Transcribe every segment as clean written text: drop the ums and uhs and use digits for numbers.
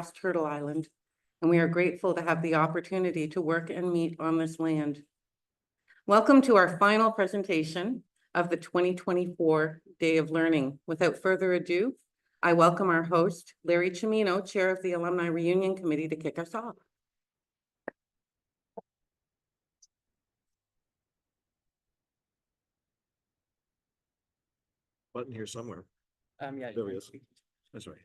Turtle Island, and we are grateful to have the opportunity to work and meet on this land. Welcome to our final presentation of the 2024 Day of Learning. Without further ado, I welcome our host, Larry Cimino, Chair of the Alumni Reunion Committee, to kick us off. Button here somewhere. Yeah, There he is. That's right.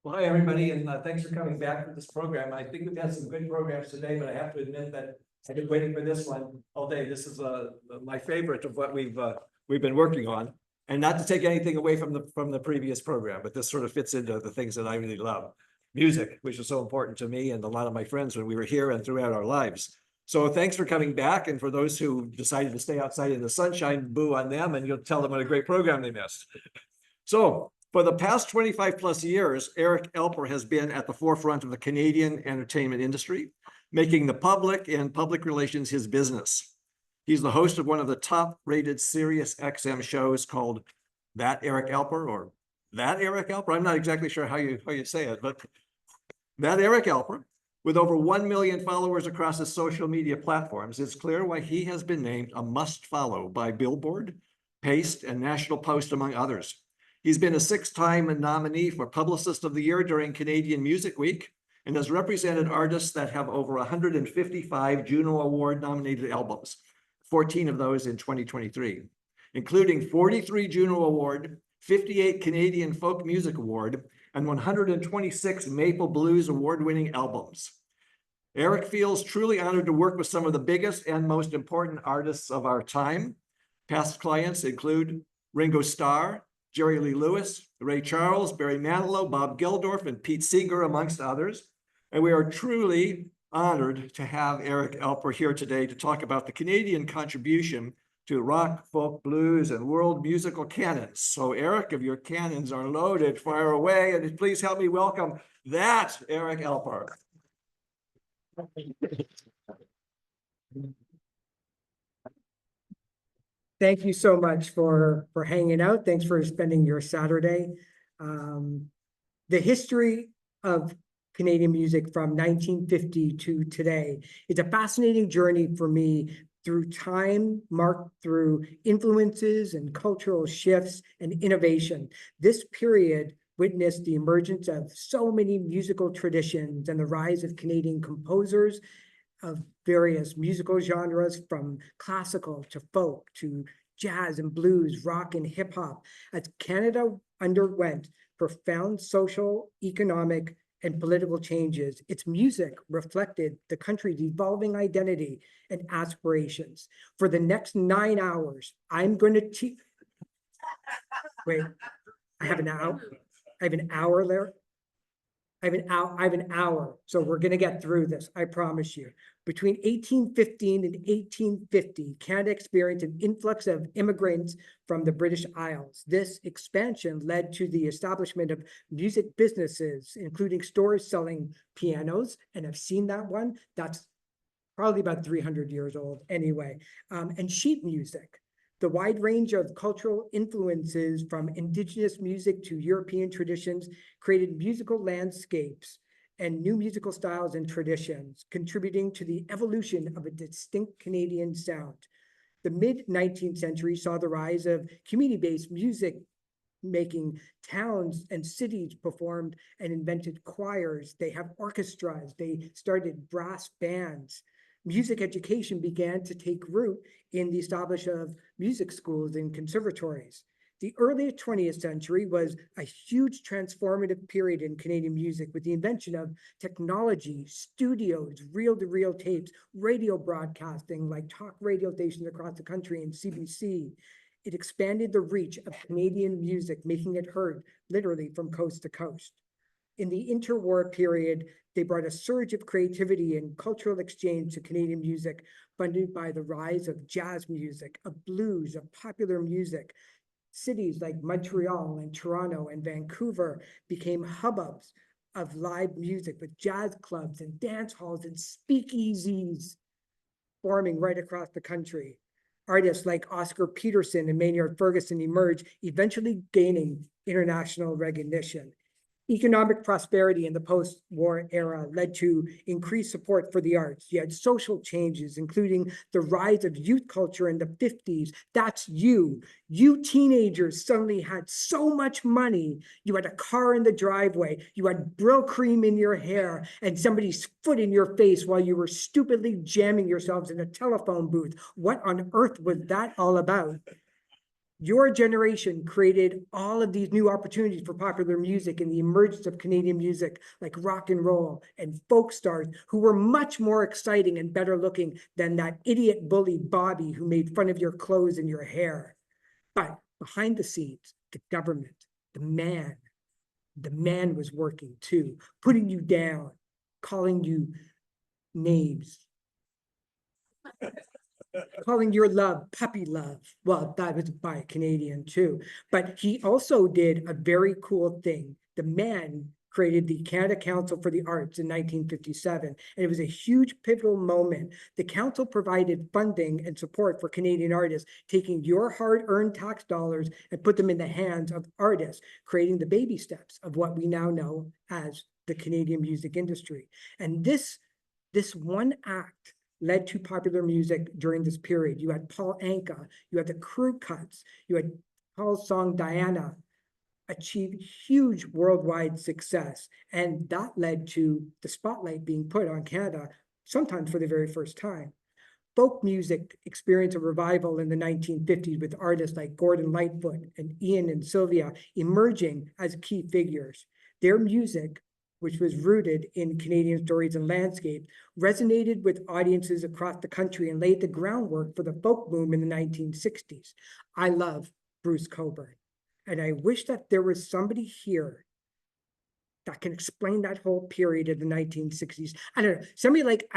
well, hi, everybody, and thanks for coming back to this program. I think we've had some good programs today, but I have to admit that I've been waiting for this one all day. This is my favorite of what we've been working on, and not to take anything away from the previous program, but this sort of fits into the things that I really love. Music, which is so important to me and a lot of my friends when we were here and throughout our lives. So thanks for coming back, and for those who decided to stay outside in the sunshine, boo on them, and you'll tell them what a great program they missed. So for the past 25 plus years, Eric Alper has been at the forefront of the Canadian entertainment industry, making the public and public relations his business. He's the host of one of the top rated Sirius XM shows called That Eric Alper, or That Eric Alper. I'm not exactly sure how you say it, but That Eric Alper, with over 1 million followers across his social media platforms, it's clear why he has been named a must follow by Billboard, Paste, and National Post, among others. He's been a 6-time nominee for Publicist of the Year during Canadian Music Week, and has represented artists that have over 155 Juno Award nominated albums, 14 of those in 2023, including 43 Juno Award, 58 Canadian Folk Music Award, and 126 Maple Blues Award-winning albums. Eric feels truly honored to work with some of the biggest and most important artists of our time. Past clients include Ringo Starr, Jerry Lee Lewis, Ray Charles, Barry Manilow, Bob Geldof, and Pete Seeger, amongst others. And we are truly honored to have Eric Alper here today to talk about the Canadian contribution to rock, folk, blues, and world musical canons. So Eric, if your cannons are loaded, fire away, and please help me welcome that Eric Alper. Thank you so much for hanging out. Thanks for spending your Saturday. The history of Canadian music from 1950 to today is a fascinating journey for me, through time, marked through influences and cultural shifts and innovation. This period witnessed the emergence of so many musical traditions and the rise of Canadian composers of various musical genres, from classical to folk to jazz and blues, rock and hip hop, as Canada underwent profound social, economic, and political changes. Its music reflected the country's evolving identity and aspirations. For the next 9 hours, I'm going to teach. Wait, I have an hour. I have an hour there. I have an hour, so we're going to get through this, I promise you. Between 1815 and 1850, Canada experienced an influx of immigrants from the British Isles. This expansion led to the establishment of music businesses, including stores selling pianos, and I've seen that one. That's probably about 300 years old anyway, and sheet music. The wide range of cultural influences, from Indigenous music to European traditions, created musical landscapes and new musical styles and traditions, contributing to the evolution of a distinct Canadian sound. The mid-19th century saw the rise of community-based music, making towns and cities performed and invented choirs. They have orchestras. They started brass bands. Music education began to take root in the establishment of music schools and conservatories. The early 20th century was a huge transformative period in Canadian music, with the invention of technology, studios, reel-to-reel tapes, radio broadcasting like talk radio stations across the country, and CBC. It expanded the reach of Canadian music, making it heard literally from coast to coast. In the interwar period, they brought a surge of creativity and cultural exchange to Canadian music, funded by the rise of jazz music, of blues, of popular music. Cities like Montreal and Toronto and Vancouver became hubs of live music, with jazz clubs and dance halls and speakeasies forming right across the country. Artists like Oscar Peterson and Maynard Ferguson emerged, eventually gaining international recognition. Economic prosperity in the post-war era led to increased support for the arts. You had social changes, including the rise of youth culture in the 50s. That's you. You teenagers suddenly had so much money. You had a car in the driveway. You had Brill cream in your hair and somebody's foot in your face while you were stupidly jamming yourselves in a telephone booth. What on earth was that all about? Your generation created all of these new opportunities for popular music and the emergence of Canadian music like rock and roll and folk stars who were much more exciting and better looking than that idiot bully Bobby who made fun of your clothes and your hair. But behind the scenes, the government, the man was working too, putting you down, calling you names. Calling your love puppy love. Well, that was by a Canadian too. But he also did a very cool thing. The man created the Canada Council for the Arts in 1957, and it was a huge pivotal moment. The council provided funding and support for Canadian artists, taking your hard-earned tax dollars and put them in the hands of artists, creating the baby steps of what we now know as the Canadian music industry. And this one act led to popular music during this period. You had Paul Anka, you had the Crew Cuts, you had Paul's song Diana achieve huge worldwide success. And that led to the spotlight being put on Canada, sometimes for the very first time. Folk music experienced a revival in the 1950s with artists like Gordon Lightfoot and Ian and Sylvia emerging as key figures. Their music, which was rooted in Canadian stories and landscape, resonated with audiences across the country and laid the groundwork for the folk boom in the 1960s. I love Bruce Cockburn, and I wish that there was somebody here that can explain that whole period of the 1960s. I don't know, somebody like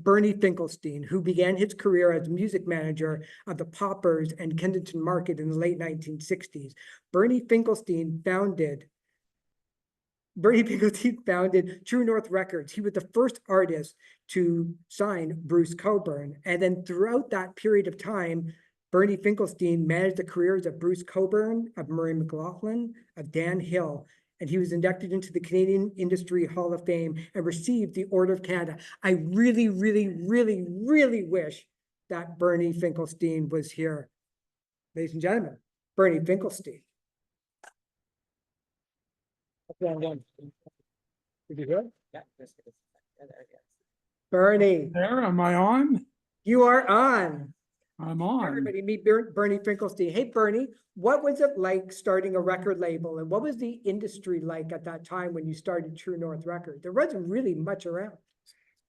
Bernie Finkelstein, who began his career as music manager of the Poppers and Kensington Market in the late 1960s. Bernie Finkelstein founded True North Records. He was the first artist to sign Bruce Cockburn. And then throughout that period of time, Bernie Finkelstein managed the careers of Bruce Cockburn, of Murray McLaughlin, of Dan Hill, and he was inducted into the Canadian Industry Hall of Fame and received the Order of Canada. I really, really, really, really wish that Bernie Finkelstein was here. Ladies and gentlemen, Bernie Finkelstein. Did you hear? Yeah. Bernie, There, am I on? you are on. I'm on. Everybody meet Bernie Finkelstein. Hey, Bernie, what was it like starting a record label? And what was the industry like at that time when you started True North Records? There wasn't really much around.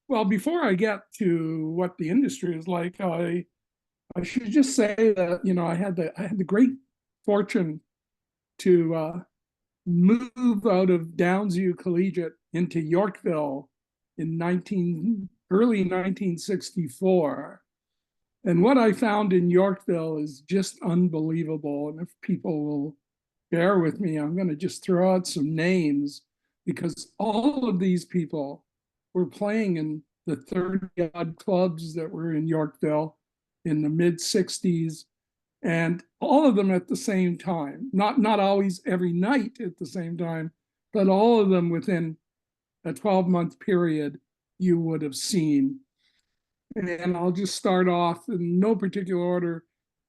Well, before I get to what the industry is like, I should just say that, you know, I had the great fortune to move out of Downsview Collegiate into Yorkville in early 1964. And what I found in Yorkville is just unbelievable. And if people will bear with me, I'm going to just throw out some names, because all of these people were playing in the 30-odd clubs that were in Yorkville in the mid-60s, and all of them at the same time. Not always every night at the same time, but all of them within a 12-month period you would have seen. And I'll just start off in no particular order.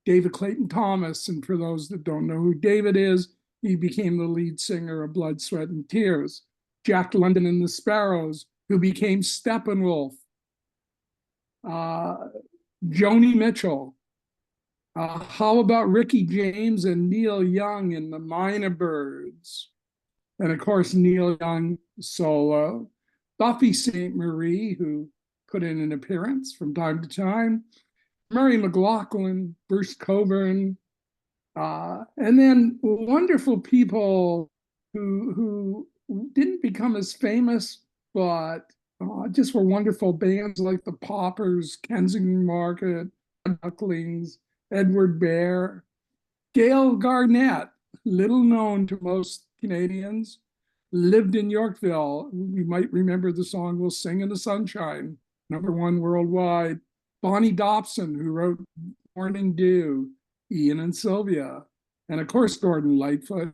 David Clayton Thomas, and for those that don't know who David is, he became the lead singer of Blood, Sweat, and Tears. Jack London and the Sparrows, who became Steppenwolf. Joni Mitchell. How about Ricky James and Neil Young in the Minor Birds? And of course, Neil Young solo. Buffy St. Marie, who put in an appearance from time to time. Murray McLaughlin, Bruce Cockburn, and then wonderful people who didn't become as famous, but just were wonderful bands like the Poppers, Kensington Market, Ducklings, Edward Bear, Gail Garnett, little known to most Canadians, lived in Yorkville. You might remember the song "We'll Sing in the Sunshine," #1 worldwide. Bonnie Dobson, who wrote Morning Dew, Ian and Sylvia, and of course Gordon Lightfoot.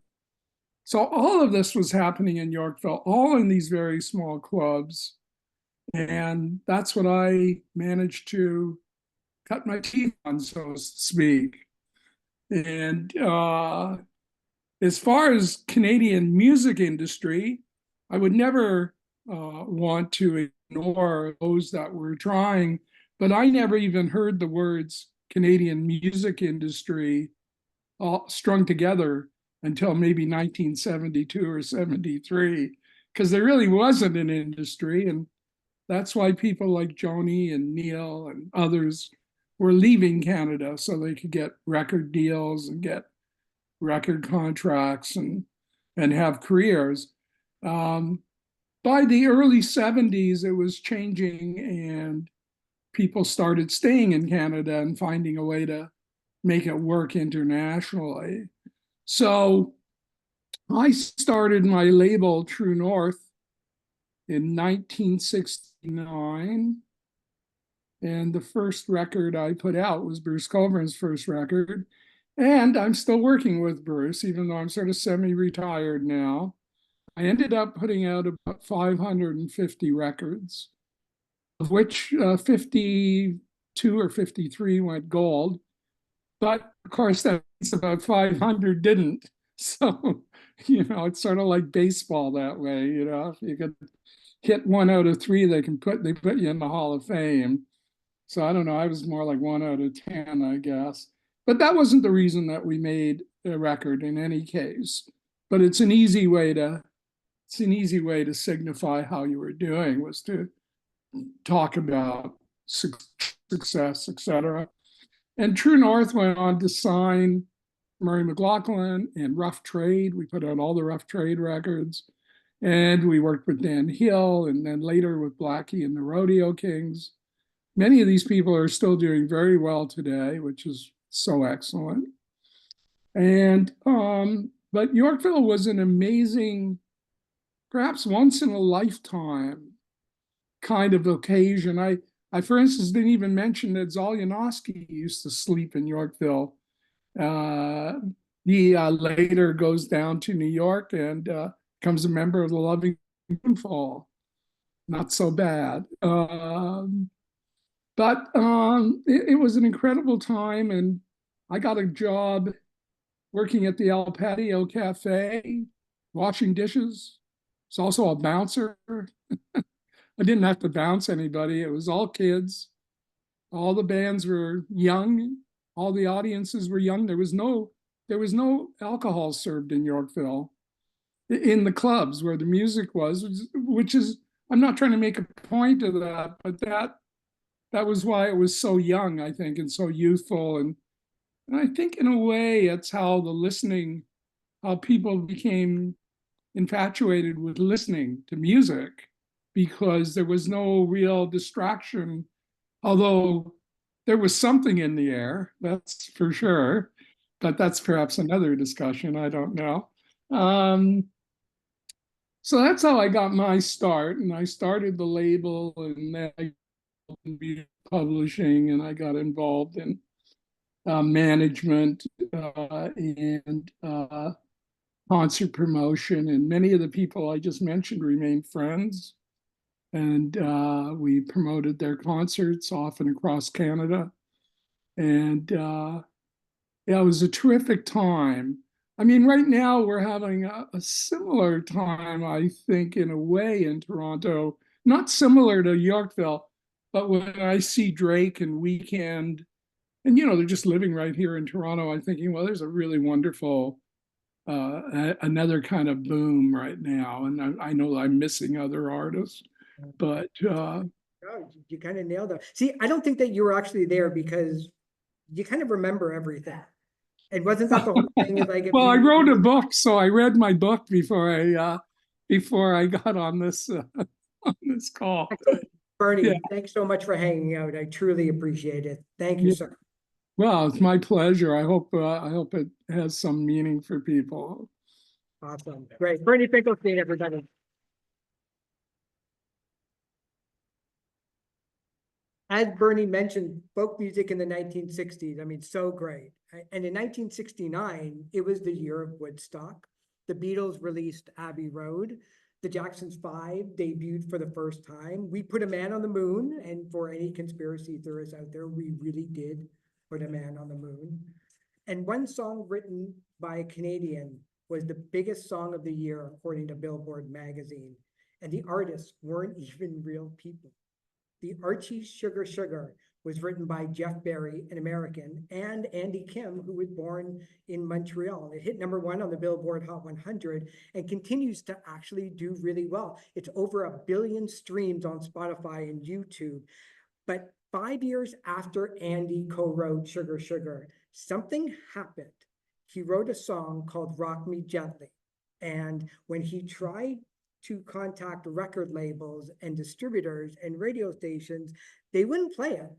So all of this was happening in Yorkville, all in these very small clubs. And that's what I managed to cut my teeth on, so to speak. And as far as Canadian music industry, I would never want to ignore those that were trying, but I never even heard the words Canadian music industry all strung together until maybe 1972 or 73, because there really wasn't an industry. And that's why people like Joni and Neil and others were leaving Canada so they could get record deals and get record contracts and have careers. By the early 70s, it was changing, and people started staying in Canada and finding a way to make it work internationally. So I started my label True North in 1969. And the first record I put out was Bruce Colburn's first record. And I'm still working with Bruce, even though I'm sort of semi-retired now. I ended up putting out about 550 records, of which 52 or 53 went gold. But of course, that's about 500 didn't. So, it's sort of like baseball that way. If you could hit 1 out of 3, they put you in the Hall of Fame. So I don't know, I was more like 1 out of 10, I guess. But that wasn't the reason that we made a record in any case. But it's an easy way to signify how you were doing, was to talk about success, etc. And True North went on to sign Murray McLaughlin and Rough Trade. We put out all the Rough Trade records. And we worked with Dan Hill, and then later with Blackie and the Rodeo Kings. Many of these people are still doing very well today, which is so excellent. And but Yorkville was an amazing, perhaps once in a lifetime kind of occasion. I for instance didn't even mention that Zolyanowski used to sleep in Yorkville. He later goes down to New York and becomes a member of the Loving Fall. Not so bad. But it was an incredible time, and I got a job working at the El Patio Cafe, washing dishes. It's also a bouncer. I didn't have to bounce anybody. It was all kids. All the bands were young. All the audiences were young. There was no alcohol served in Yorkville, in the clubs where the music was, which is, I'm not trying to make a point of that, but that was why it was so young, I think, and so youthful. And I think in a way, it's how people became infatuated with listening to music, because there was no real distraction, although there was something in the air, that's for sure. But that's perhaps another discussion, I don't know. So that's how I got my start, and I started the label, and then I got publishing, and I got involved in management and concert promotion, and many of the people I just mentioned remain friends, and we promoted their concerts often across Canada, and yeah, it was a terrific time. I mean, right now we're having a similar time, I think, in a way, in Toronto. Not similar to Yorkville, but when I see Drake and Weekend, and they're just living right here in Toronto, I'm thinking, well, there's a really wonderful another kind of boom right now. And I know I'm missing other artists, but Oh, you kind of nailed it. See, I don't think that you were actually there, because you kind of remember everything. And wasn't that the whole thing? Like, well, I wrote a book, so I read my book before I got on this on this call. Bernie, Yeah. thanks so much for hanging out. I truly appreciate it. Thank you, sir. Well, it's my pleasure. I hope it has some meaning for people. Awesome. Great. Bernie Finkelstein, everybody. As Bernie mentioned, folk music in the 1960s, I mean, so great. And in 1969, it was the year of Woodstock. The The Beatles released Abbey Road. The Jacksons 5 debuted for the first time. We put a man on the moon, and for any conspiracy theorists out there, we really did put a man on the moon. And one song written by a Canadian was the biggest song of the year, according to Billboard magazine. And the artists weren't even real people. The Archie's Sugar Sugar was written by Jeff Berry, an American, and Andy Kim, who was born in Montreal. It hit #1 on the Billboard Hot 100 and continues to actually do really well. It's over 1 billion streams on Spotify and YouTube. But 5 years after Andy co-wrote Sugar Sugar, something happened. He wrote a song called Rock Me Gently. And when he tried to contact record labels and distributors and radio stations, they wouldn't play it.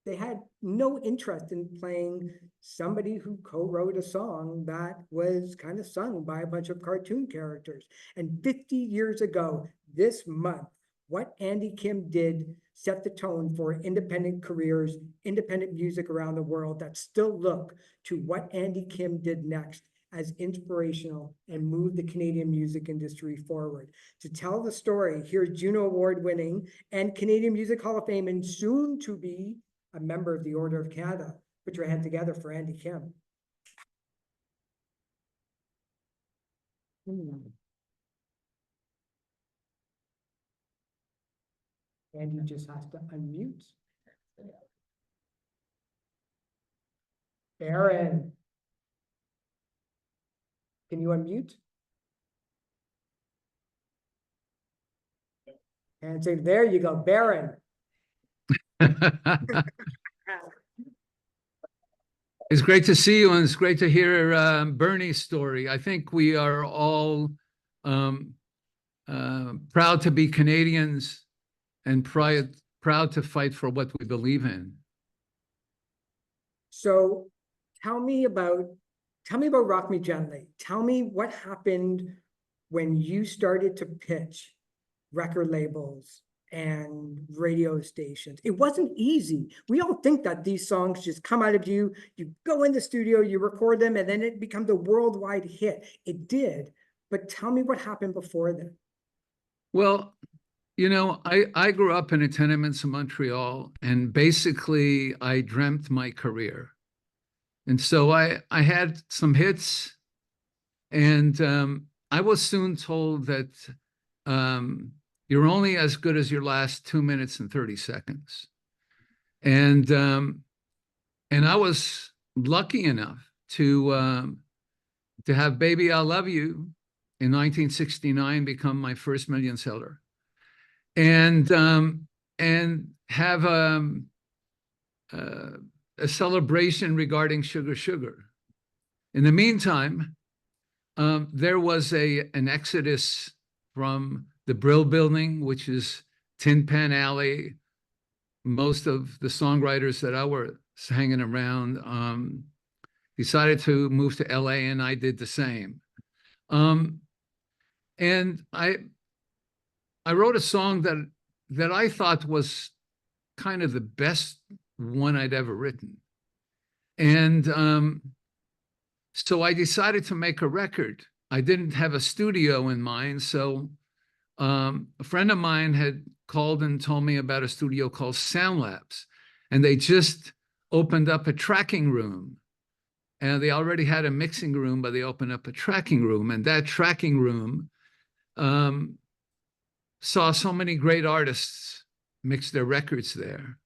They had no interest in playing somebody who co-wrote a song that was kind of sung by a bunch of cartoon characters. And 50 years ago, this month, what Andy Kim did set the tone for independent careers, independent music around the world that still look to what Andy Kim did next as inspirational and move the Canadian music industry forward. To tell the story, here's Juno Award winning and Canadian Music Hall of Fame and soon to be a member of the Order of Canada. Put your hand together for Andy Kim. Andy just has to unmute. Baron. Can you unmute? And say, there you go, Baron. It's great to see you, and it's great to hear Bernie's story. I think we are all proud to be Canadians and proud to fight for what we believe in. So tell me about Rock Me Gently. Tell me what happened when you started to pitch record labels and radio stations. It wasn't easy. We all think that these songs just come out of you, you go in the studio, you record them, and then it becomes a worldwide hit. It did, but tell me what happened before then. Well, you know, I grew up in the tenements of Montreal, and basically I dreamt my career. And so I had some hits, and I was soon told that you're only as good as your last 2 minutes and 30 seconds. And I was lucky enough to have Baby I Love You in 1969 become my first million seller. And have a celebration regarding Sugar Sugar. In the meantime, there was an exodus from the Brill Building, which is Tin Pan Alley. Most of the songwriters that I was hanging around decided to move to LA, and I did the same. And I wrote a song that I thought was kind of the best one I'd ever written. And so I decided to make a record. I didn't have a studio in mind, so a friend of mine had called and told me about a studio called Sound Labs, and they just opened up a tracking room. And they already had a mixing room, but they opened up a tracking room, and that tracking room saw so many great artists mix their records there.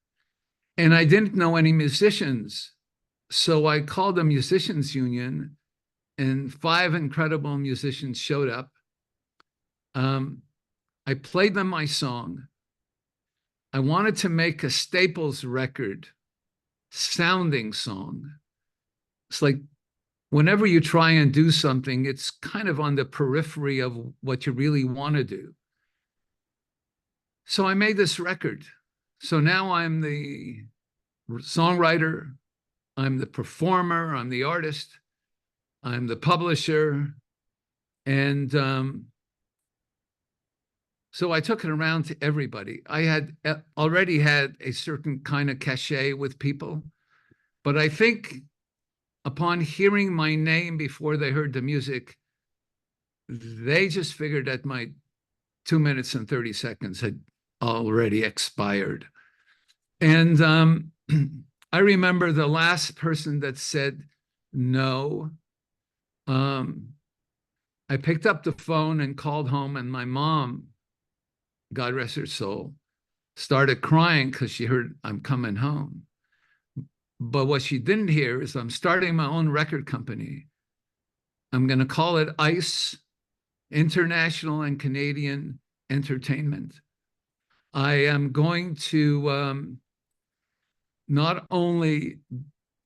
And I didn't know any musicians, so I called the musicians union, and 5 incredible musicians showed up. I played them my song. I wanted to make a Staples record sounding song. It's like whenever you try and do something, it's kind of on the periphery of what you really want to do. So I made this record. So now I'm the songwriter, I'm the performer, I'm the artist, I'm the publisher. And so I took it around to everybody. I had already had a certain kind of cachet with people, but I think upon hearing my name before they heard the music, they just figured that my 2 minutes and 30 seconds had already expired. And I remember the last person that said no. I picked up the phone and called home, and my mom, God rest her soul, started crying because she heard I'm coming home. But what she didn't hear is I'm starting my own record company. I'm going to call it ICE, International and Canadian Entertainment. I am going to not only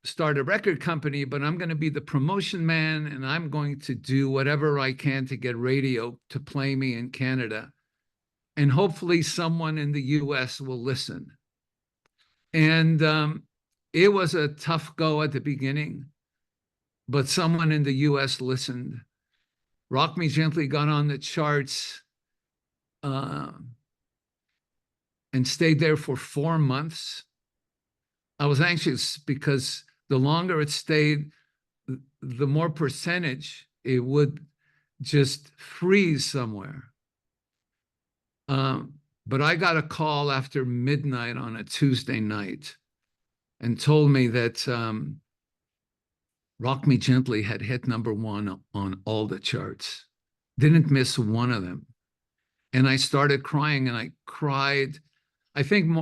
start a record company, but I'm going to be the promotion man, and I'm going to do whatever I can to get radio to play me in Canada. And hopefully someone in the US will listen. And it was a tough go at the beginning, but someone in the US listened. Rock Me Gently got on the charts and stayed there for 4 months. I was anxious because the longer it stayed, the more percentage it would just freeze somewhere. But I got a call after midnight on a Tuesday night and told me that Rock Me Gently had hit #1 on all the charts. Didn't miss one of them. And I started crying, and I cried. I think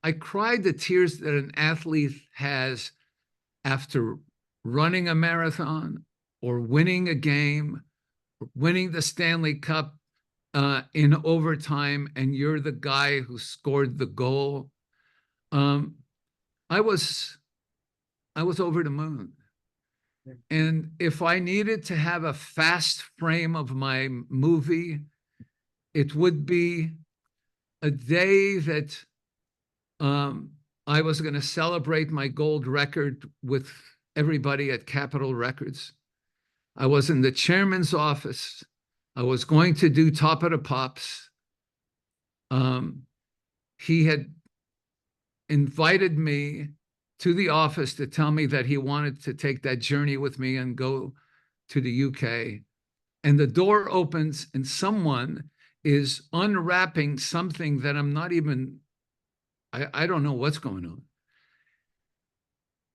I cried the tears that an athlete has after running a marathon or winning a game, or winning the Stanley Cup in overtime, and you're the guy who scored the goal. I was over the moon. And if I needed to have a fast frame of my movie, it would be a day that I was going to celebrate my gold record with everybody at Capitol Records. I was in the chairman's office. I was going to do Top of the Pops. He had invited me to the office to tell me that he wanted to take that journey with me and go to the UK. And the door opens, and someone is unwrapping something that I'm not even, I don't know what's going on.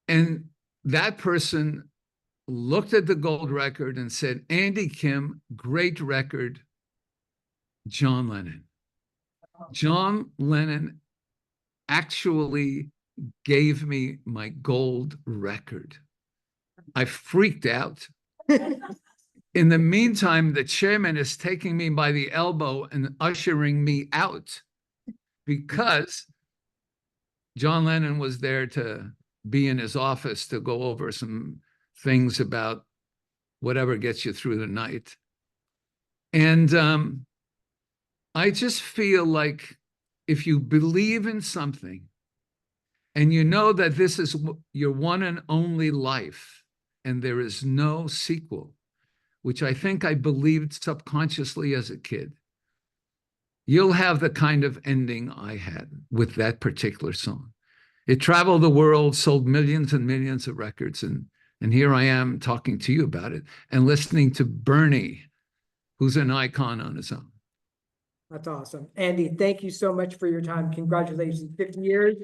And that person looked at the gold record and said, Andy Kim, great record, John Lennon. John Lennon actually gave me my gold record. I freaked out. In the meantime, the chairman is taking me by the elbow and ushering me out because John Lennon was there to be in his office to go over some things about whatever gets you through the night. And I just feel like if you believe in something and you know that this is your one and only life and there is no sequel, which I think I believed subconsciously as a kid, you'll have the kind of ending I had with that particular song. It traveled the world, sold millions and millions of records, and here I am talking to you about it and listening to Bernie, who's an icon on his own. That's awesome. Andy, thank you so much for your time. Congratulations, 50 years.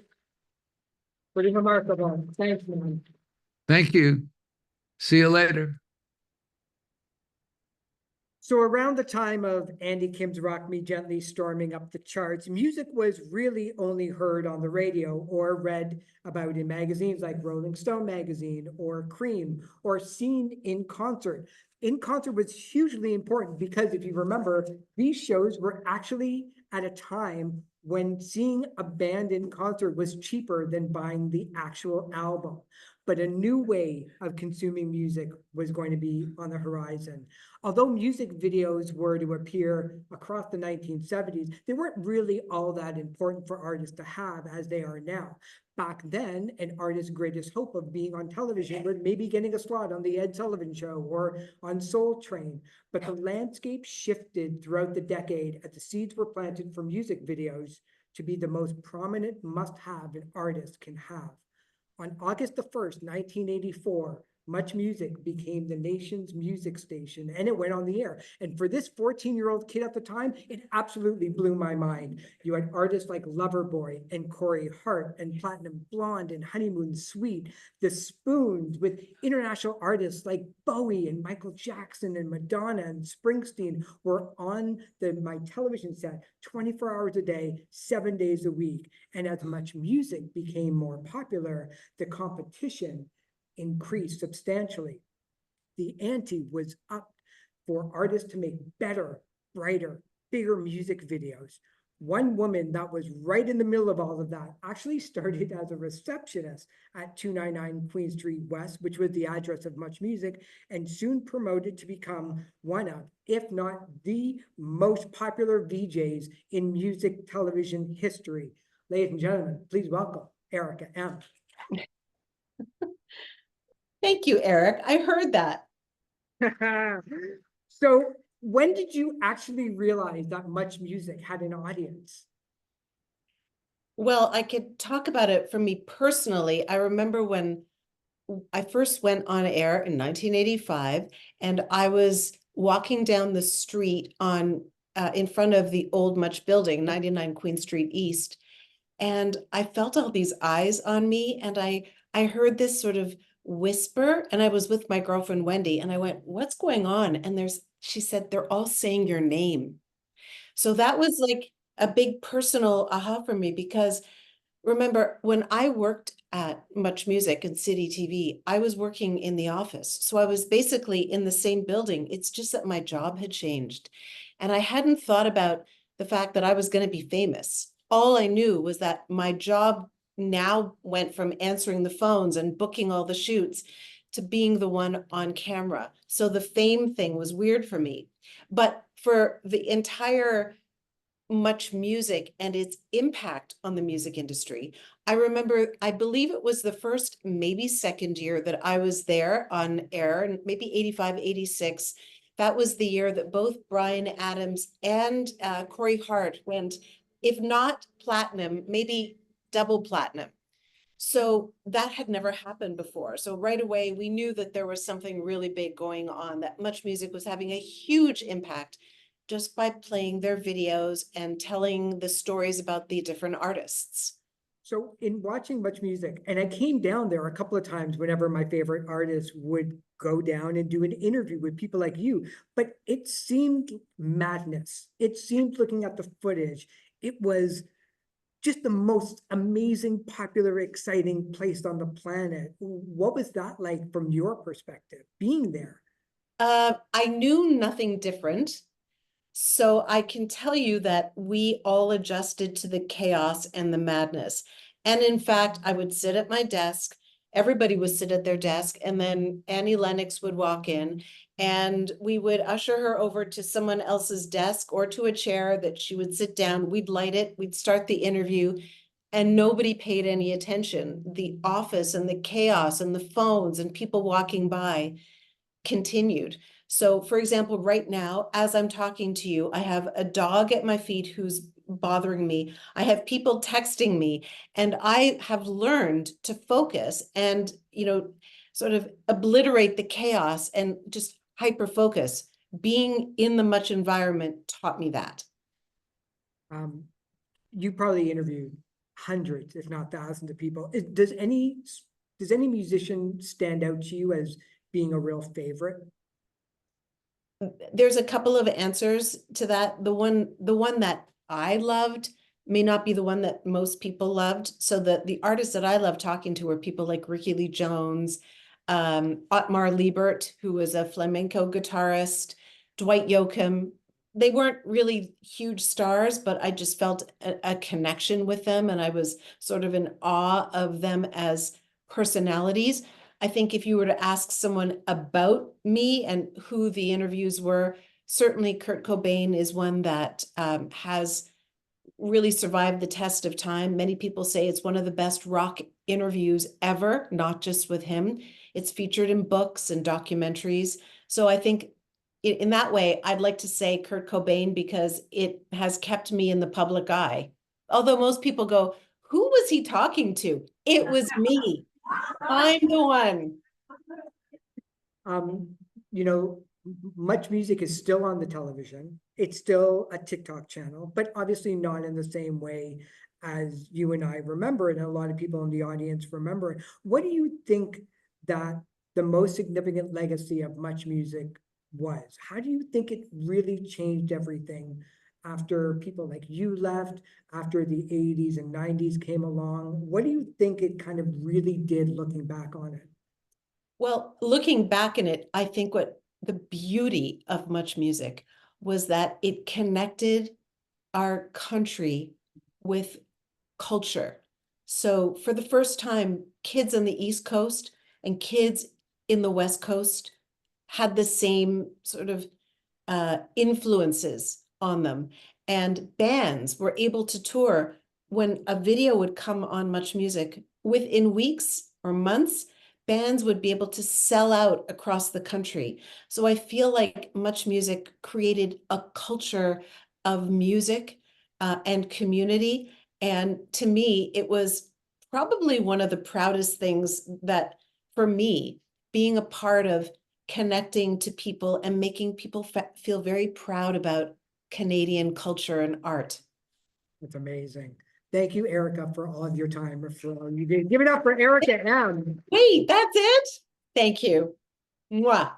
Pretty remarkable. Thanks, man. Thank you. See you later. So around the time of Andy Kim's Rock Me Gently storming up the charts, music was really only heard on the radio or read about in magazines like Rolling Stone magazine or Cream, or seen in concert. In concert was hugely important because if you remember, these shows were actually at a time when seeing a band in concert was cheaper than buying the actual album. But a new way of consuming music was going to be on the horizon. Although music videos were to appear across the 1970s, they weren't really all that important for artists to have as they are now. Back then, an artist's greatest hope of being on television was maybe getting a slot on the Ed Sullivan Show or on Soul Train. But the landscape shifted throughout the decade as the seeds were planted for music videos to be the most prominent must-have an artist can have. On August the 1st, 1984, Much Music became the nation's music station, and it went on the air. And for this 14-year-old kid at the time, it absolutely blew my mind. You had artists like Loverboy and Corey Hart and Platinum Blonde and Honeymoon Suite, The Spoons, with international artists like Bowie and Michael Jackson and Madonna and Springsteen were on my television set 24 hours a day, 7 days a week. And as Much Music became more popular, the competition increased substantially. The ante was up for artists to make better, brighter, bigger music videos. One woman that was right in the middle of all of that actually started as a receptionist at 299 Queen Street West, which was the address of Much Music, and soon promoted to become one of, if not the most popular VJs in music television history. Ladies and gentlemen, please welcome Erica M. Thank you, Eric. I heard that. So when did you actually realize that Much Music had an audience? Well, I could talk about it for me personally. I remember when I first went on air in 1985, and I was walking down the street on in front of the old Much building, 99 Queen Street East, and I felt all these eyes on me, and I heard this sort of whisper, and I was with my girlfriend Wendy, and I went, "What's going on?" And she said, "They're all saying your name." So that was like a big personal aha for me, because remember when I worked at Much Music and City TV, I was working in the office. So I was basically in the same building. It's just that my job had changed. And I hadn't thought about the fact that I was going to be famous. All I knew was that my job now went from answering the phones and booking all the shoots to being the one on camera. So the fame thing was weird for me. But for the entire Much Music and its impact on the music industry, I remember, I believe it was the first, maybe second year that I was there on air, and maybe 85, 86. That was the year that both Bryan Adams and Corey Hart went, if not platinum, maybe double platinum. So that had never happened before. So right away, we knew that there was something really big going on, that Much Music was having a huge impact just by playing their videos and telling the stories about the different artists. So in watching Much Music, and I came down there a couple of times whenever my favorite artists would go down and do an interview with people like you, but it seemed madness. It seemed, looking at the footage, it was just the most amazing, popular, exciting place on the planet. What was that like from your perspective, being there? I knew nothing different. So I can tell you that we all adjusted to the chaos and the madness. And in fact, I would sit at my desk, everybody would sit at their desk, and then Annie Lennox would walk in, and we would usher her over to someone else's desk or to a chair that she would sit down. We'd light it, we'd start the interview, and nobody paid any attention. The office and the chaos and the phones and people walking by continued. So for example, right now, as I'm talking to you, I have a dog at my feet who's bothering me. I have people texting me, and I have learned to focus and, sort of obliterate the chaos and just hyper focus. Being in the Much environment taught me that. You probably interviewed hundreds, if not thousands of people. Does any musician stand out to you as being a real favorite? There's a couple of answers to that. The one that I loved may not be the one that most people loved. So the artists that I love talking to were people like Ricky Lee Jones, Otmar Liebert, who was a flamenco guitarist, Dwight Yoakam. They weren't really huge stars, but I just felt a connection with them, and I was sort of in awe of them as personalities. I think if you were to ask someone about me and who the interviews were, certainly Kurt Cobain is one that has really survived the test of time. Many people say it's one of the best rock interviews ever, not just with him. It's featured in books and documentaries. So I think in that way, I'd like to say Kurt Cobain, because it has kept me in the public eye. Although most people go, who was he talking to? It was me. I'm the one. You know, Much Music is still on the television. It's still a TikTok channel, but obviously not in the same way as you and I remember it, and a lot of people in the audience remember it. What do you think that the most significant legacy of Much Music was? How do you think it really changed everything after people like you left, after the 80s and 90s came along? What do you think it kind of really did looking back on it? Well, looking back in it, I think what the beauty of Much Music was that it connected our country with culture. So for the first time, kids on the East Coast and kids in the West Coast had the same sort of influences on them. And bands were able to tour. When a video would come on Much Music, within weeks or months, bands would be able to sell out across the country. So I feel like Much Music created a culture of music and community. And to me, it was probably one of the proudest things that, for me, being a part of connecting to people and making people feel very proud about Canadian culture and art. That's amazing. Thank you, Erica, for all of your time. You did. Give it up for Erica M. Wait, that's it? Thank you. Mwah.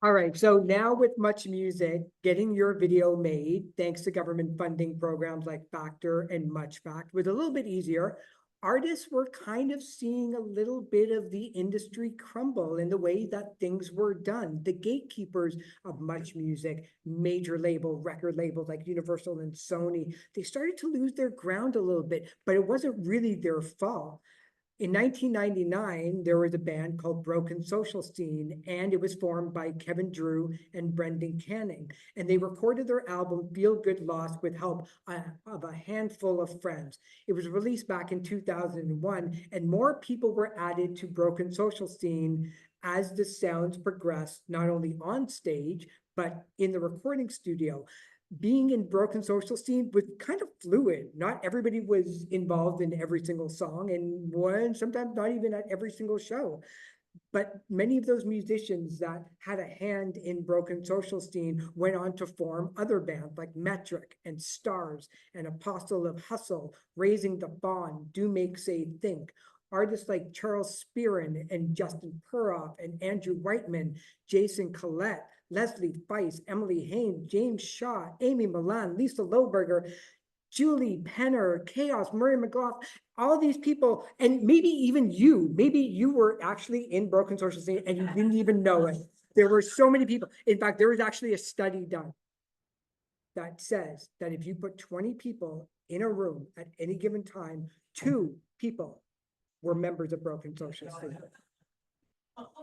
All right, so now with Much Music, getting your video made, thanks to government funding programs like Factor and MuchFact, was a little bit easier. Artists were kind of seeing a little bit of the industry crumble in the way that things were done. The gatekeepers of Much Music, major record labels like Universal and Sony, they started to lose their ground a little bit, but it wasn't really their fault. In 1999, there was a band called Broken Social Scene, and it was formed by Kevin Drew and Brendan Canning. And they recorded their album Feel Good Lost with help of a handful of friends. It was released back in 2001, and more people were added to Broken Social Scene as the sounds progressed, not only on stage, but in the recording studio. Being in Broken Social Scene was kind of fluid. Not everybody was involved in every single song, and sometimes not even at every single show. But many of those musicians that had a hand in Broken Social Scene went on to form other bands like Metric and Stars and Apostle of Hustle, Raising the Bond, Do Make Say Think. Artists like Charles Spearin and Justin Puroff and Andrew Whiteman, Jason Collette, Leslie Feist, Emily Haynes, James Shaw, Amy Milan, Lisa Loberger, Julie Penner, Chaos, Murray McGough, all these people, and maybe even you, maybe you were actually in Broken Social Scene and you didn't even know it. There were so many people. In fact, there was actually a study done that says that if you put 20 people in a room at any given time, 2 people were members of Broken Social Scene.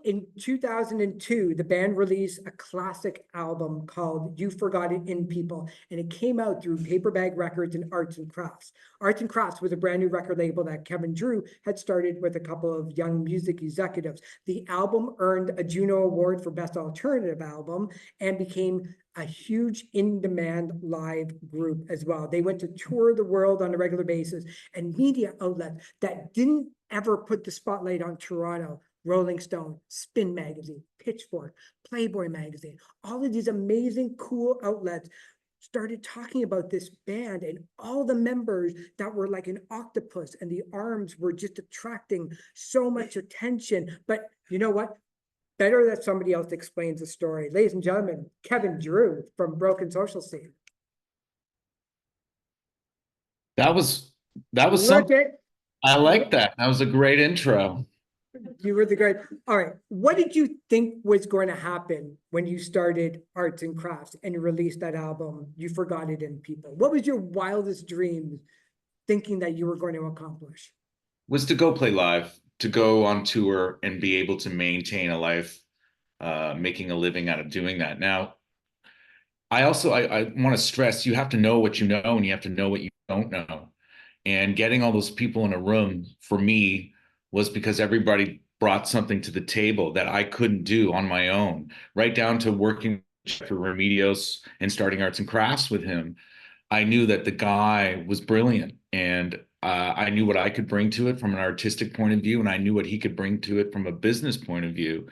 In 2002, the band released a classic album called You Forgot It in People, and it came out through Paperbag Records and Arts and Crafts. Arts and Crafts was a brand new record label that Kevin Drew had started with a couple of young music executives. The album earned a Juno Award for Best Alternative Album and became a huge in-demand live group as well. They went to tour the world on a regular basis, and media outlets that didn't ever put the spotlight on Toronto, Rolling Stone, Spin Magazine, Pitchfork, Playboy Magazine, all of these amazing, cool outlets started talking about this band and all the members that were like an octopus, and the arms were just attracting so much attention. But you know what? Better that somebody else explains the story. Ladies and gentlemen, Kevin Drew from Broken Social Scene. That was Look something. at, I like that. That was a great intro. you were the great. All right. What did you think was going to happen when you started Arts and Crafts and you released that album, You Forgot It in People? What was your wildest dream thinking that you were going to accomplish? Was to go play live, to go on tour and be able to maintain a life, making a living out of doing that. Now, I also I want to stress, you have to know what you know and you have to know what you don't know. And getting all those people in a room for me was because everybody brought something to the table that I couldn't do on my own, right down to working for Remedios and starting Arts and Crafts with him. I knew that the guy was brilliant, and I knew what I could bring to it from an artistic point of view, and I knew what he could bring to it from a business point of view.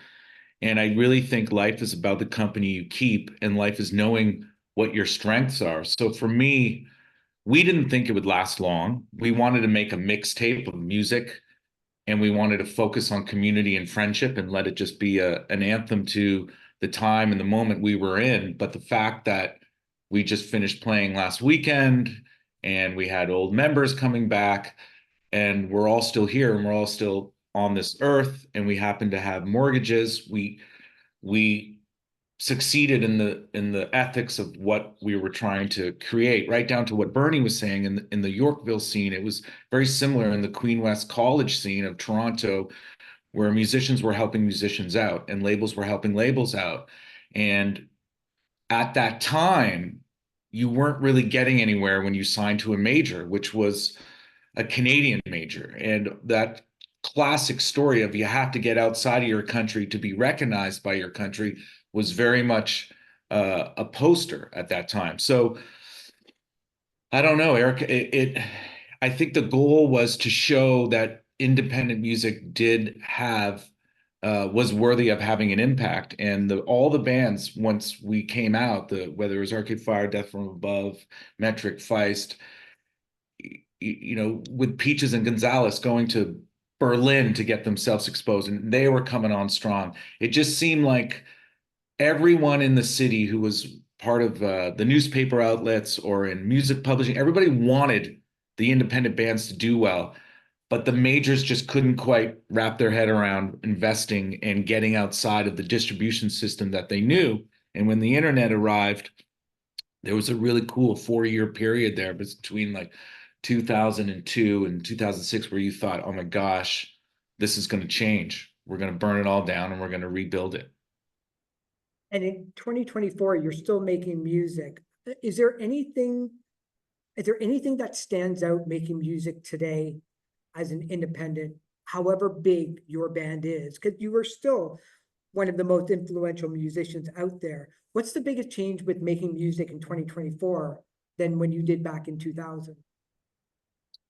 And I really think life is about the company you keep, and life is knowing what your strengths are. So for me, we didn't think it would last long. We wanted to make a mixtape of music, and we wanted to focus on community and friendship and let it just be an anthem to the time and the moment we were in. But the fact that we just finished playing last weekend and we had old members coming back, and we're all still here and we're all still on this earth, and we happen to have mortgages, we succeeded in the ethics of what we were trying to create, right down to what Bernie was saying in the Yorkville scene. It was very similar in the Queen West College scene of Toronto, where musicians were helping musicians out and labels were helping labels out. And at that time, you weren't really getting anywhere when you signed to a major, which was a Canadian major. And that classic story of you have to get outside of your country to be recognized by your country was very much a poster at that time. So I don't know, Eric. I think the goal was to show that independent music did have was worthy of having an impact, and all the bands once we came out, whether it was Arcade Fire, Death from Above, Metric, Feist, with Peaches and Gonzalez going to Berlin to get themselves exposed, and they were coming on strong. It just seemed like everyone in the city who was part of the newspaper outlets or in music publishing, everybody wanted the independent bands to do well, but the majors just couldn't quite wrap their head around investing and getting outside of the distribution system that they knew. And when the internet arrived, there was a really cool 4-year period there between like 2002 and 2006 where you thought, oh my gosh, this is going to change. We're going to burn it all down and we're going to rebuild it. And in 2024, you're still making music. Is there anything that stands out making music today as an independent, however big your band is? Because you are still one of the most influential musicians out there. What's the biggest change with making music in 2024 than when you did back in 2000?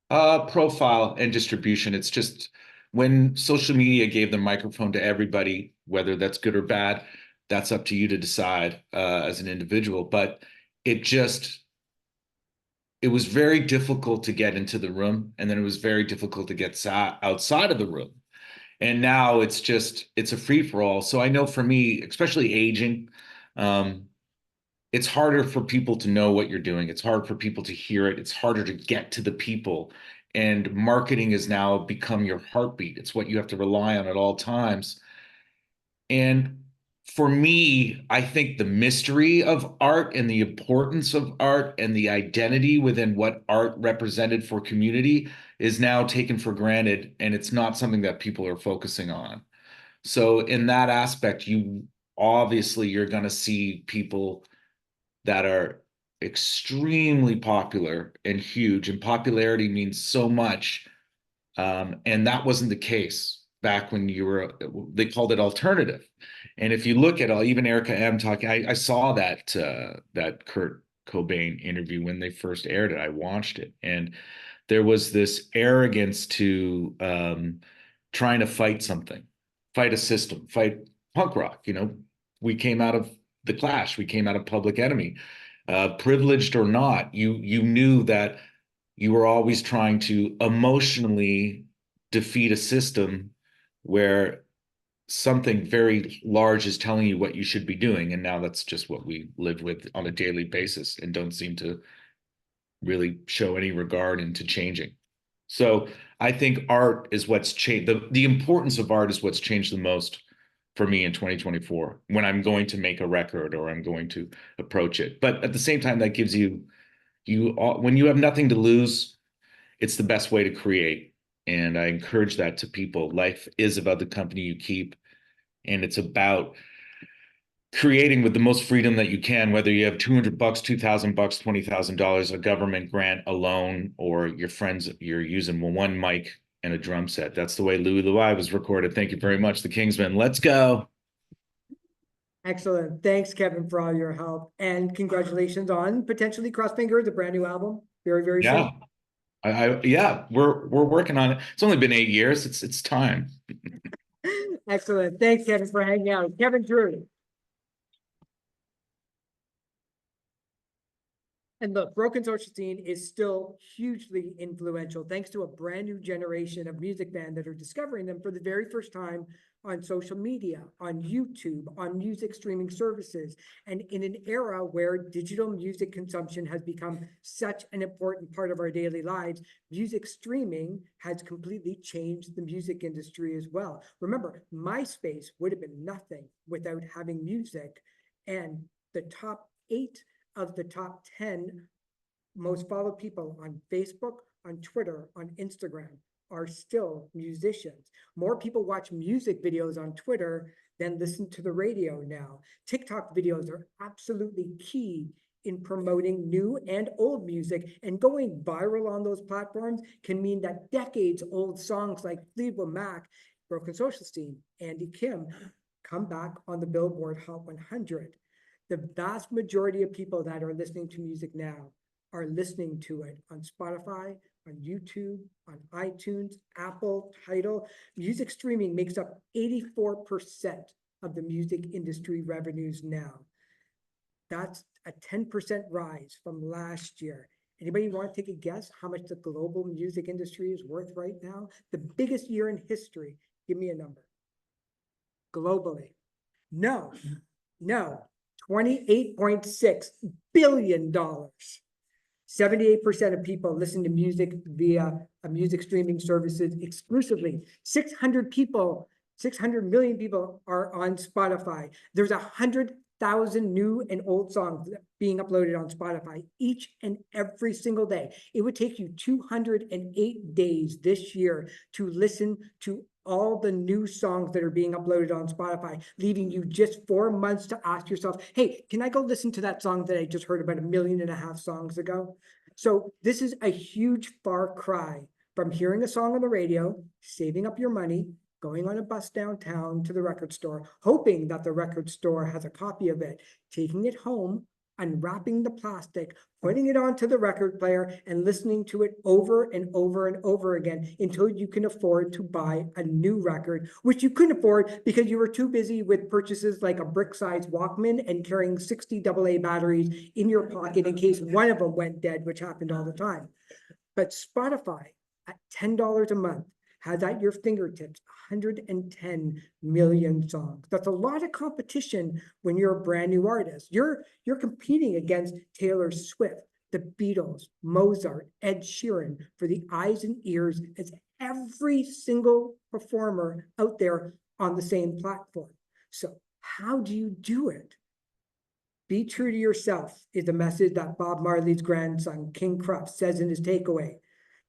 Profile and distribution. It's just when social media gave the microphone to everybody, whether that's good or bad, that's up to you to decide as an individual. But it was very difficult to get into the room, and then it was very difficult to get outside of the room. And now it's a free-for-all. So I know for me, especially aging, it's harder for people to know what you're doing. It's hard for people to hear it. It's harder to get to the people. And marketing has now become your heartbeat. It's what you have to rely on at all times. And for me, I think the mystery of art and the importance of art and the identity within what art represented for community is now taken for granted, and it's not something that people are focusing on. So in that aspect, you're going to see people that are extremely popular and huge, and popularity means so much. And that wasn't the case back when they called it alternative. And if you look at even Erica M talking, I saw that Kurt Cobain interview when they first aired it. I watched it, and there was this arrogance to trying to fight something, fight a system, fight punk rock. We came out of the Clash, we came out of Public Enemy, privileged or not. You knew that you were always trying to emotionally defeat a system where something very large is telling you what you should be doing. And now that's just what we live with on a daily basis and don't seem to really show any regard into changing. So I think art is what's changed. The importance of art is what's changed the most for me in 2024 when I'm going to make a record or I'm going to approach it. But at the same time, that gives you when you have nothing to lose, it's the best way to create. And I encourage that to people. Life is about the company you keep, and it's about creating with the most freedom that you can, whether you have $200, $2,000, $20,000, a government grant, a loan, or your friends, you're using one mic and a drum set. That's the way Louis Louis was recorded. Thank you very much, the Kingsmen. Let's go. Excellent. Thanks, Kevin, for all your help, and congratulations on potentially Cross Fingers, a brand new album. Very, very Yeah. soon. Yeah, we're working on it. It's only been 8 years. It's time. Excellent. Thanks, Kevin, for hanging out. Kevin Drew. And look, Broken Social Scene is still hugely influential thanks to a brand new generation of music fans that are discovering them for the very first time on social media, on YouTube, on music streaming services, and in an era where digital music consumption has become such an important part of our daily lives, music streaming has completely changed the music industry as well. Remember, MySpace would have been nothing without having music, and the top 8 of the top 10 most followed people on Facebook, on Twitter, on Instagram are still musicians. More people watch music videos on Twitter than listen to the radio now. TikTok videos are absolutely key in promoting new and old music, and going viral on those platforms can mean that decades old songs like Fleetwood Mac, Broken Social Scene, Andy Kim come back on the Billboard Hot 100. The vast majority of people that are listening to music now are listening to it on Spotify, on YouTube, on iTunes, Apple, Tidal. Music streaming makes up 84% of the music industry revenues now. That's a 10% rise from last year. Anybody want to take a guess how much the global music industry is worth right now? The biggest year in history. Give me a number. Globally. No. $28.6 billion. 78% of people listen to music via a music streaming services exclusively. 600 million people are on Spotify. There's 100,000 new and old songs being uploaded on Spotify each and every single day. It would take you 208 days this year to listen to all the new songs that are being uploaded on Spotify, leaving you just 4 months to ask yourself, hey, can I go listen to that song that I just heard about 1.5 million songs ago? So this is a huge far cry from hearing a song on the radio, saving up your money, going on a bus downtown to the record store, hoping that the record store has a copy of it, taking it home, unwrapping the plastic, putting it onto the record player, and listening to it over and over and over again until you can afford to buy a new record, which you couldn't afford because you were too busy with purchases like a brick-sized Walkman and carrying 60 AA batteries in your pocket in case one of them went dead, which happened all the time. But Spotify, at $10 a month, has at your fingertips 110 million songs. That's a lot of competition when you're a brand new artist. You're competing against Taylor Swift, the Beatles, Mozart, Ed Sheeran for the eyes and ears as every single performer out there on the same platform. So how do you do it? Be true to yourself is the message that Bob Marley's grandson, King Cruff, says in his takeaway.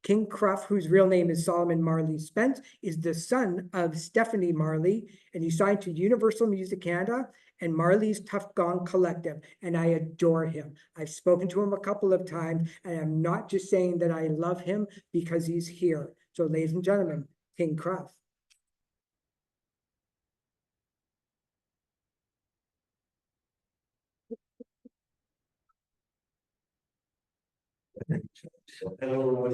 King Cruff, whose real name is Solomon Marley Spence, is the son of Stephanie Marley, and he signed to Universal Music Canada and Marley's Tough Gong Collective, and I adore him. I've spoken to him a couple of times, and I'm not just saying that I love him because he's here. So ladies and gentlemen, King Cruff. Hello, I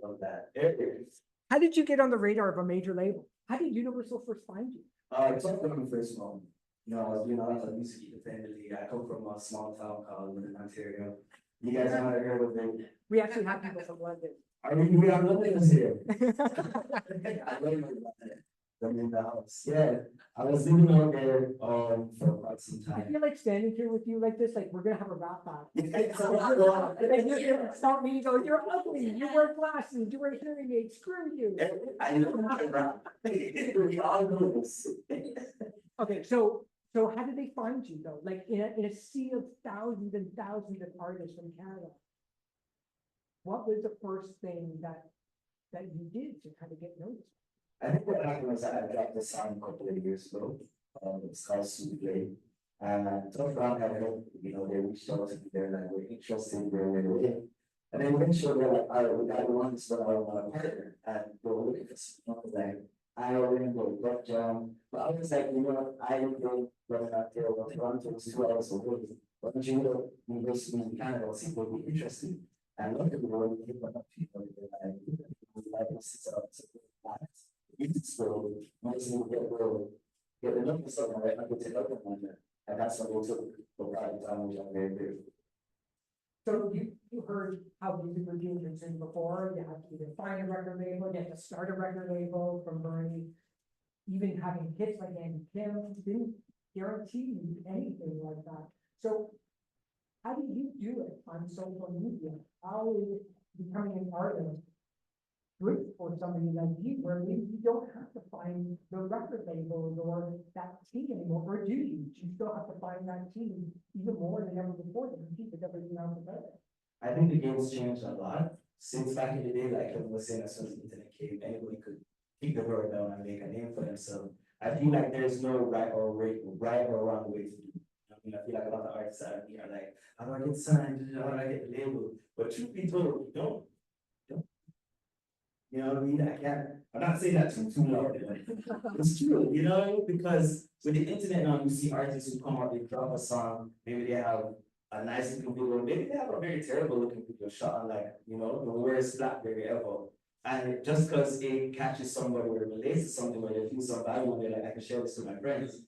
love that. How did you get on the radar of a major label? How did Universal first find you? It's like when I first home. You know, I was doing a lot of music independently. I come from a small town called London, Ontario. You guys might have heard of it. We actually have people from London. I mean, we are Londoners here. I love it. I'm in the house. Yeah, I was living out there for quite some I time. feel like standing here with you like this, like we're gonna have a rap battle. It's a Like, lot. you're gonna stop me and go, you're ugly, you wear glasses, you wear hearing aids, screw you. I know we all know this. Okay, so how did they find you though? Like in a sea of thousands and thousands of artists from Canada? What was the first thing that you did to kind of get noticed? I think what happened was I dropped the song a couple of years ago. It's called Sublime. And Tough Gong had helped, you know, they reached out to me, they're like, we're interested in right away. And then eventually they're like, all right, we got one, so I want a partner. And we're looking for someone like I remember that but I was like, I didn't go running out there, well, Toronto was 2 hours away. But you know, University in Canada, people would be interested. And look at the world, people like, sit up, so, once you get enough of something, right, I could take up on that. And that's what we took for private time, which I'm very grateful. So you heard how music reviews were saying before, you have to either find a record label, you have to start a record label from Bernie. Even having hits like Andy Kim didn't guarantee you anything like that. So how do you do it on social media? How is becoming an artist good for somebody like you, where maybe you don't have to find the record labels or that team anymore, or do you? Do you still have to find that team even more than ever before to compete with everything else about it? I think the game's changed a lot since back in the day, like Kevin was saying, as soon as the internet came, anybody could keep the world down and make a name for themselves. I feel like there's no right or wrong way to do it. I mean, I feel like a lot of artists out here are like, how do I get signed? How do I get the label? But truth be told, you don't. You know what I mean? I'm not saying that too loud. It's true, because with the internet now, you see artists who come out, they drop a song, maybe they have a nice looking video, maybe they have a very terrible looking video shot on like, the worst BlackBerry ever. And just because it catches somebody or relates to something where they feel some value, and they're like, I can share this with my friends, it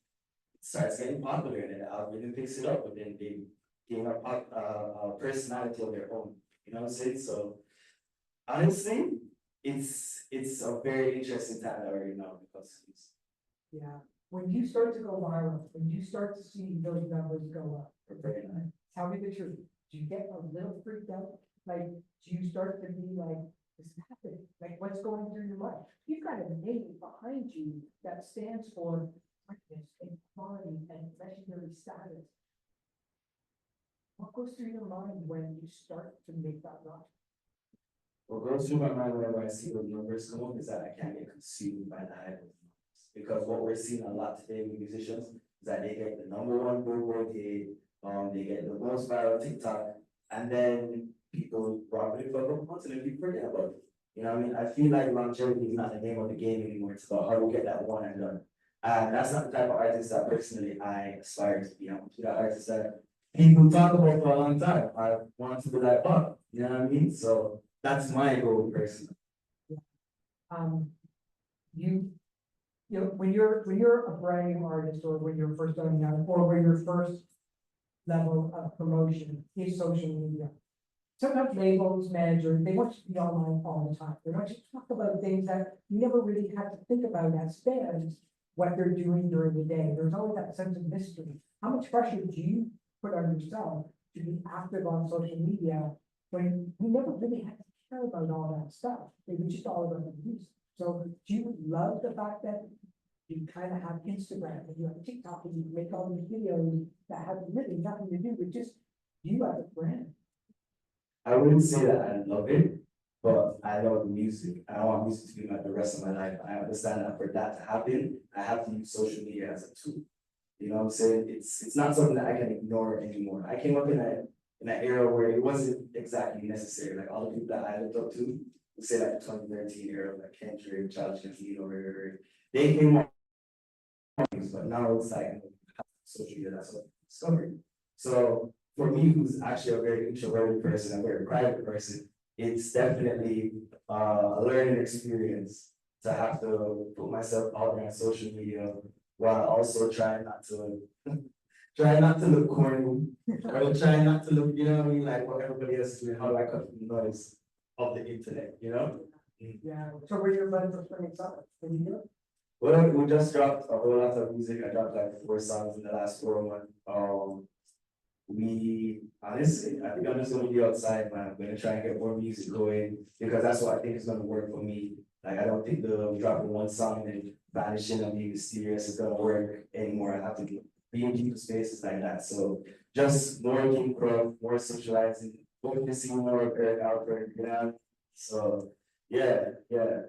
starts getting popular and the algorithm picks it up, but then they gain a personality of their own. You know what I'm saying? So honestly, it's a very interesting time right now because it's When you start to go viral, when you start to see those numbers go up, very nice. tell me the truth. Do you get a little freaked out? Like, do you start to be like, this is happening? Like, what's going through your mind? You've got a name behind you that stands for greatness and quality and legendary status. What goes through your mind when you start to make that run? What goes through my mind whenever I see those numbers come up is that I can't get consumed by the hype of the numbers. Because what we're seeing a lot today with musicians is that they get the #1 Billboard hit, they get the most viral TikTok, and then people probably for a couple months and then people forget about it. You know what I mean? I feel like longevity is not the name of the game anymore. It's about how we get that one and done. And that's not the type of artist that personally I aspire to be. I'm that artist that people talk about for a long time. I want to be like Bob. You know what I mean? So that's my goal personally. When you're a brand new artist, or when you're first starting out, or when your first level of promotion is social media. Sometimes labels, managers, they want you to be online all the time. They want you to talk about things that you never really have to think about as fans, what they're doing during the day. There's always that sense of mystery. How much pressure do you put on yourself to be active on social media when you never really had to care about all that stuff? It was just all about the music. So do you love the fact that you kind of have Instagram and you have TikTok and you make all these videos that have really nothing to do with just you as a brand? I wouldn't say that I love it, but I love music. I want music to be like the rest of my life. I understand that for that to happen, I have to use social media as a tool. You know what I'm saying? It's not something that I can ignore anymore. I came up in an era where it wasn't exactly necessary. Like all the people that I looked up to, say like the 2013 era, like Kendrick, Childish Gambino, they came up, but now it's like social media, that's what I discovered. So for me, who's actually a very introverted person, a very private person, it's definitely a learning experience to have to put myself out there on social media while also trying not to look corny, or trying not to look, you know what I mean, like what everybody else is doing. How do I cut through the noise of the internet, you know? Yeah. So where's your budget for spring and summer? Can you do it? Well, we just dropped a whole lot of music. I dropped like 4 songs in the last 4 months. We honestly, I think I'm just gonna be outside, man. I'm gonna try and get more music going because that's what I think is gonna work for me. Like I don't think the dropping one song and vanishing and being mysterious is gonna work anymore. I have to be in people's spaces like that. So just more King Cruff, more socializing, hoping to see more of Eric Alper, you know. So yeah,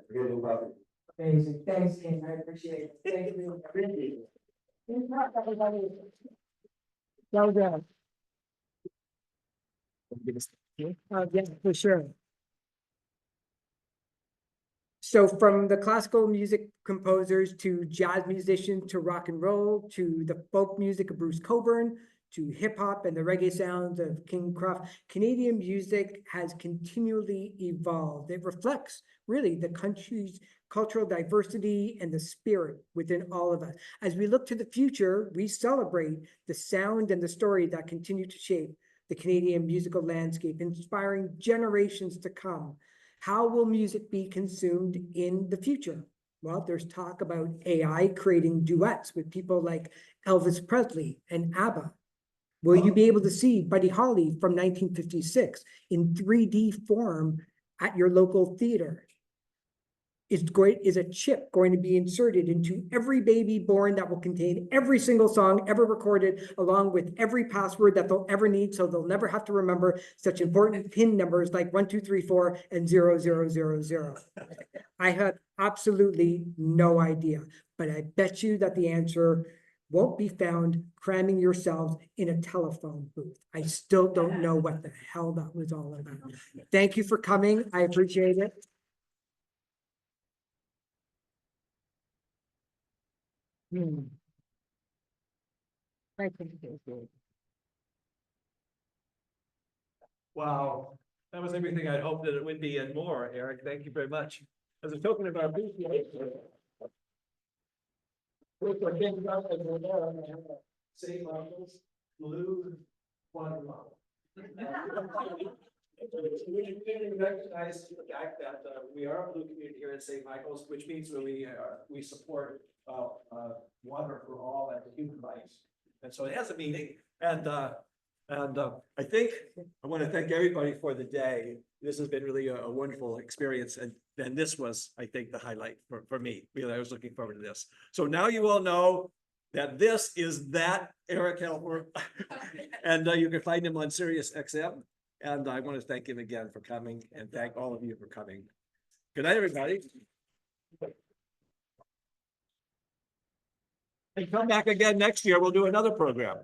really about it. Amazing. Thanks, King. I appreciate it. Thank you. Thanks, everybody. Well done. Yeah, for sure. So from the classical music composers to jazz musicians to rock and roll to the folk music of Bruce Cockburn to hip hop and the reggae sounds of King Cruff, Canadian music has continually evolved. It reflects really the country's cultural diversity and the spirit within all of us. As we look to the future, we celebrate the sound and the story that continue to shape the Canadian musical landscape, inspiring generations to come. How will music be consumed in the future? Well, there's talk about AI creating duets with people like Elvis Presley and ABBA. Will you be able to see Buddy Holly from 1956 in 3D form at your local theater? Is a chip going to be inserted into every baby born that will contain every single song ever recorded, along with every password that they'll ever need, so they'll never have to remember such important PIN numbers like 1, 2, 3, 4 and 0, 0, 0, 0? I have absolutely no idea, but I bet you that the answer won't be found cramming yourselves in a telephone booth. I still don't know what the hell that was all about. Thank you for coming. I appreciate it. Wow, that was everything I'd hoped that it would be and more, Eric. Thank you very much. As a token of our appreciation. St. Michael's blue water bottle. We recognize the fact that we are a blue community here at St. Michael's, which means that we support water for all as a human rights. And so it has a meaning. And I think I want to thank everybody for the day. This has been really a wonderful experience. And this was, I think, the highlight for me. Really, I was looking forward to this. So now you all know that this is that Eric Alper. And you can find him on Sirius XM. And I want to thank him again for coming and thank all of you for coming. Good night, everybody. And come back again next year. We'll do another program.